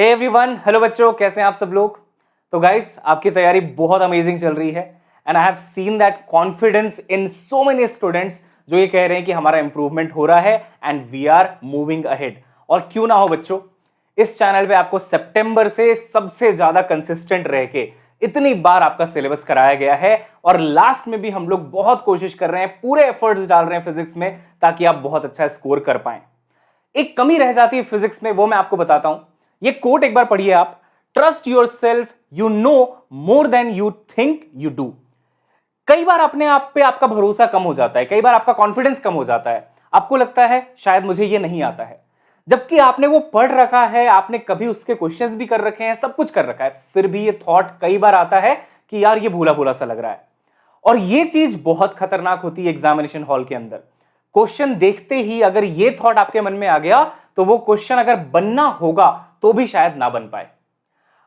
Hey everyone, hello बच्चों, कैसे हैं आप सब लोग। तो गाइस, आपकी तैयारी बहुत अमेजिंग चल रही है and I have seen that confidence in so many students जो ये कह रहे हैं कि हमारा इंप्रूवमेंट हो रहा है and we are moving ahead. और क्यों ना हो बच्चों, इस चैनल पे आपको सितंबर से सबसे ज्यादा कंसिस्टेंट रह के इतनी बार आपका सिलेबस कराया गया है और लास्ट में भी हम लोग बहुत कोशिश कर रहे हैं, पूरे एफर्ट्स डाल रहे हैं फिजिक्स में ताकि आप बहुत अच्छा स्कोर कर पाएं। एक कमी रह जाती है फिजिक्स में, वो मैं आपको बताता हूं। ये कोट एक बार पढ़िए आप, trust your self, you know more than you think you do. कई बार अपने आप पे आपका भरोसा कम हो जाता है, कई बार आपका कॉन्फिडेंस कम हो जाता है, आपको लगता है शायद मुझे ये नहीं आता है, जबकि आपने वो पढ़ रखा है, आपने कभी उसके क्वेश्चंस भी कर रखे हैं, सब कुछ कर रखा है, फिर भी ये थॉट कई बार आता है कि यार ये भूला भूला सा लग रहा है। और ये चीज बहुत खतरनाक होती है एग्जामिनेशन हॉल के अंदर। क्वेश्चन देखते ही अगर ये थॉट आपके मन में आ गया तो वो क्वेश्चन अगर बनना होगा तो भी शायद ना बन पाए।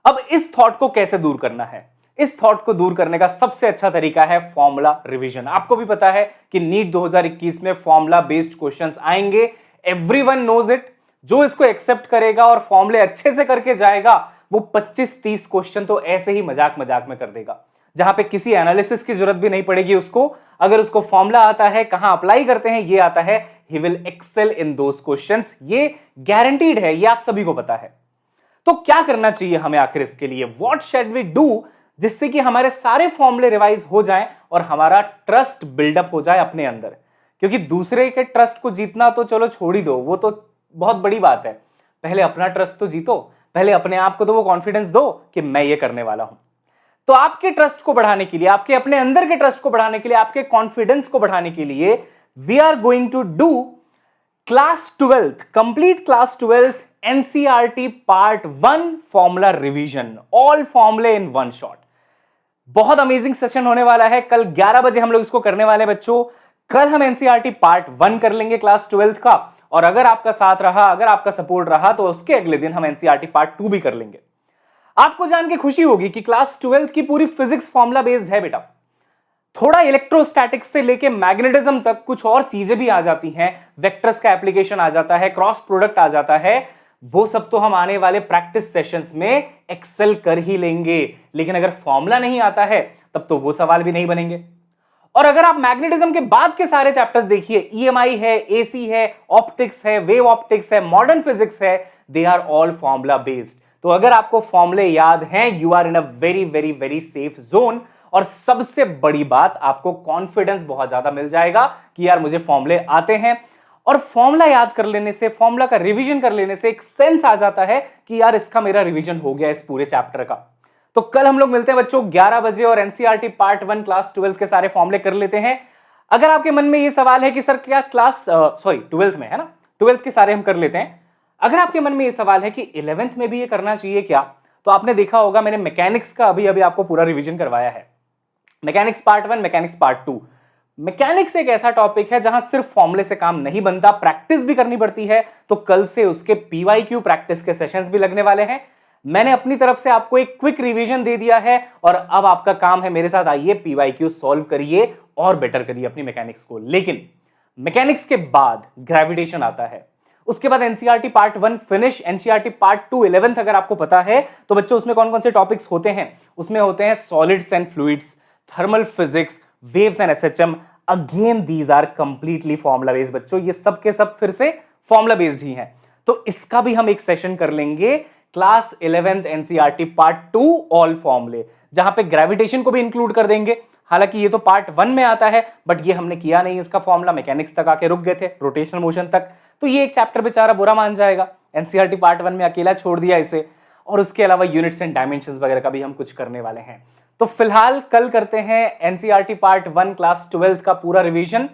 अब इस थॉट को कैसे दूर करना है? इस थॉट को दूर करने का सबसे अच्छा तरीका है फॉर्मूला रिवीजन। आपको भी पता है कि नीट 2021 में फॉर्मूला बेस्ड क्वेश्चंस आएंगे, एवरीवन नोज इट। जो इसको एक्सेप्ट करेगा और फॉर्मूले अच्छे से करके जाएगा वो 25-30 क्वेश्चन तो ऐसे ही मजाक मजाक में कर देगा, जहां पे किसी एनालिसिस की जरूरत भी नहीं पड़ेगी उसको। अगर उसको फॉर्मूला आता है, कहां अप्लाई करते हैं ये आता है, he will excel in those questions. ये गारंटीड है, ये आप सभी को पता है। तो क्या करना चाहिए हमें आखिर इसके लिए? व्हाट शैड वी डू जिससे कि हमारे सारे फॉर्मूले रिवाइज हो जाएं और हमारा ट्रस्ट बिल्डअप हो जाए अपने अंदर। क्योंकि दूसरे के ट्रस्ट को जीतना तो चलो छोड़ ही दो, वो तो बहुत बड़ी बात है। पहले अपना ट्रस्ट तो जीतो, पहले अपने आप को तो वो कॉन्फिडेंस दो कि मैं ये करने वाला हूं। तो आपके ट्रस्ट को बढ़ाने के लिए, आपके अपने अंदर के ट्रस्ट को बढ़ाने के लिए, आपके कॉन्फिडेंस को बढ़ाने के लिए we are going to do class 12th, complete class 12th NCERT part 1 formula revision, all फॉर्मूले इन वन शॉट। बहुत अमेजिंग सेशन होने वाला है। कल 11 बजे हम लोग इसको करने वाले हैं बच्चों। कल हम एनसीईआरटी पार्ट 1 कर लेंगे क्लास 12th का, और अगर आपका साथ रहा, अगर आपका सपोर्ट रहा तो उसके अगले दिन हम एनसीईआरटी पार्ट 2 भी कर लेंगे। आपको जान के खुशी होगी कि क्लास 12th की पूरी फिजिक्स फॉर्मूला बेस्ड है बेटा। थोड़ा इलेक्ट्रोस्टैटिक्स से लेके मैग्नेटिज्म तक कुछ और चीजें भी आ जाती हैं, वेक्टर्स का एप्लीकेशन आ जाता है, क्रॉस प्रोडक्ट आ जाता है, वो सब तो हम आने वाले प्रैक्टिस सेशंस में एक्सेल कर ही लेंगे। लेकिन अगर फॉर्मूला नहीं आता है तब तो वो सवाल भी नहीं बनेंगे। और अगर आप मैग्नेटिज्म के बाद के सारे चैप्टर्स देखिए, ईएमआई है, एसी है, ऑप्टिक्स है, वेव ऑप्टिक्स है, मॉडर्न फिजिक्स है, they are all formula based. तो अगर आपको फॉर्मूले याद हैं, you are in a very very very safe zone. और सबसे बड़ी बात, आपको कॉन्फिडेंस बहुत ज्यादा मिल जाएगा कि यार मुझे फॉर्मूले आते हैं। और फॉर्मूला याद कर लेने से, फॉर्मूला का रिवीजन कर लेने से एक सेंस आ जाता है कि यार इसका मेरा रिवीजन हो गया इस पूरे चैप्टर का। तो कल हम लोग मिलते हैं बच्चों 11 बजे और एनसीईआरटी पार्ट 1 क्लास 12th के सारे फॉर्मूले कर लेते हैं। अगर आपके मन में ये सवाल है कि सर क्या क्लास 12th में है ना, 12th के सारे हम कर लेते हैं। अगर आपके मन में ये सवाल है कि 11th में भी ये करना चाहिए क्या, तो आपने देखा होगा मैंने मैकेनिक्स का अभी अभी आपको पूरा रिवीजन करवाया है। Mechanics part 1, mechanics part 2। Mechanics एक ऐसा टॉपिक है जहां सिर्फ फॉर्मूले से काम नहीं बनता, प्रैक्टिस भी करनी पड़ती है। तो कल से उसके पीवाईक्यू प्रैक्टिस के सेशंस भी लगने वाले हैं। मैंने अपनी तरफ से आपको एक क्विक रिवीजन दे दिया है और अब आपका काम है मेरे साथ आइए पीवाईक्यू सॉल्व करिए और बेटर करिए अपनी मैकेनिक्स को। लेकिन मैकेनिक्स के बाद ग्रेविटेशन आता है, उसके बाद NCERT part 1 finish, NCERT part 2 11th अगर आपको पता है तो बच्चों उसमें कौन कौन से टॉपिक्स होते हैं? उसमें होते हैं solids and fluids, thermal physics, waves and SHM. Again these are completely formula based बच्चों, ये सब के सब फिर से फॉर्मूला बेस्ड ही हैं। तो इसका भी हम एक सेशन कर लेंगे class 11th NCERT part 2 all फॉर्मूले, जहां पे ग्रेविटेशन को भी इंक्लूड कर देंगे। हालांकि ये तो पार्ट 1 में आता है, बट ये हमने किया नहीं इसका फॉर्मूला, मैकेनिक्स तक आके रुक गए थे, रोटेशनल मोशन तक। तो ये एक चैप्टर बेचारा बुरा मान जाएगा, एनसीईआरटी पार्ट 1 में अकेला छोड़ दिया इसे। और उसके अलावा यूनिट्स एंड डायमेंशंस वगैरह का भी हम कुछ करने वाले हैं। तो फिलहाल कल करते हैं एनसीईआरटी पार्ट 1 क्लास 12th का पूरा रिवीजन।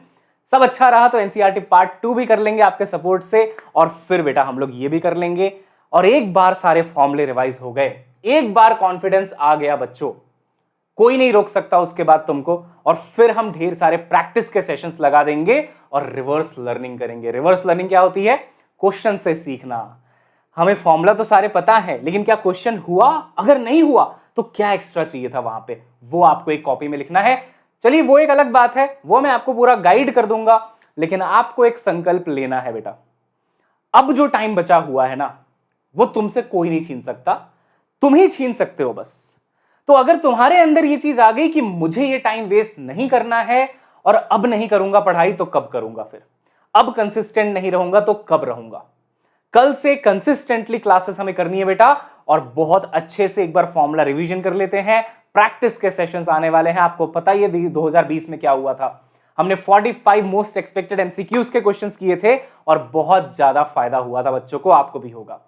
सब अच्छा रहा तो एनसीईआरटी पार्ट 2 भी कर लेंगे आपके सपोर्ट से, और फिर बेटा हम लोग ये भी कर लेंगे। और एक बार सारे फॉर्मूले रिवाइज हो गए, एक बार कॉन्फिडेंस आ गया बच्चों, कोई नहीं रोक सकता उसके बाद तुमको। और फिर हम ढेर सारे प्रैक्टिस के सेशंस लगा देंगे और रिवर्स लर्निंग करेंगे। रिवर्स लर्निंग क्या होती है? क्वेश्चन से सीखना। हमें फॉर्मूला तो सारे पता है, लेकिन क्या क्वेश्चन हुआ? अगर नहीं हुआ तो क्या एक्स्ट्रा चाहिए था वहां पे, वो आपको एक कॉपी में लिखना है। चलिए वो एक अलग बात है, वो मैं आपको पूरा गाइड कर दूंगा, लेकिन आपको एक संकल्प लेना है बेटा। अब जो टाइम बचा हुआ है ना, वो तुमसे कोई नहीं छीन सकता, तुम ही छीन सकते हो बस। तो अगर तुम्हारे अंदर ये चीज आ गई कि मुझे ये टाइम वेस्ट नहीं करना है और अब नहीं करूंगा पढ़ाई तो कब करूंगा, फिर अब कंसिस्टेंट नहीं रहूंगा तो कब रहूंगा। कल से कंसिस्टेंटली क्लासेस हमें करनी है बेटा, और बहुत अच्छे से एक बार फॉर्मूला रिवीजन कर लेते हैं। प्रैक्टिस के सेशंस आने वाले हैं। आपको पता ही है 2020 में क्या हुआ था, हमने 45 मोस्ट एक्सपेक्टेड एमसीक्यूज के क्वेश्चंस किए थे और बहुत ज्यादा फायदा हुआ था बच्चों को, आपको भी होगा।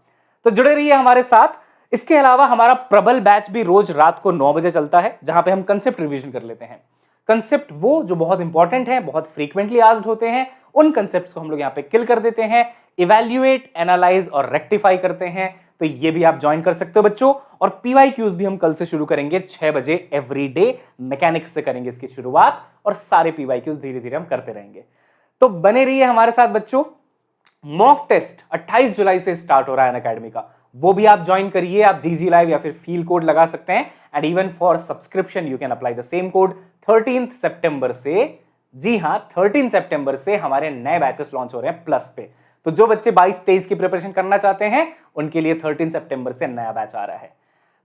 तो जुड़े रहिए हमारे साथ। इसके अलावा हमारा प्रबल बैच भी रोज रात को 9 बजे चलता है, जहां पे हम कंसेप्ट रिवीजन कर लेते हैं। कंसेप्ट वो जो बहुत इंपॉर्टेंट है, बहुत फ्रीक्वेंटली आस्क्ड होते हैं, उन कंसेप्ट्स को हम लोग यहाँ पे किल कर देते हैं, इवैल्यूएट, एनालाइज और रेक्टिफाई करते हैं। तो ये भी आप ज्वाइन कर सकते हो बच्चों। और पीवाईक्यूज भी हम कल से शुरू करेंगे 6 बजे एवरी डे, मैकेनिक्स से करेंगे इसकी शुरुआत, और सारे पीवाईक्यूज धीरे धीरे हम करते रहेंगे। तो बने रहिए हमारे साथ बच्चों। मॉक टेस्ट 28 जुलाई से स्टार्ट हो रहा है अनअकैडमी का, वो भी आप ज्वाइन करिए। आप जीजी लाइव या फिर फील कोड लगा सकते हैं, and even for subscription you can apply the same code. 13 सितंबर से, जी हां 13 सितंबर से हमारे नए बैचेस लॉन्च हो रहे हैं प्लस पे। तो जो बच्चे 22-23 की प्रिपरेशन करना चाहते हैं उनके लिए 13 सितंबर से नया बैच आ रहा है।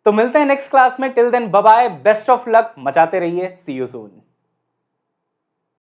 तो मिलते हैं नेक्स्ट क्लास में। Till then bye bye, best of luck, मचाते रहिए, सी यू सून।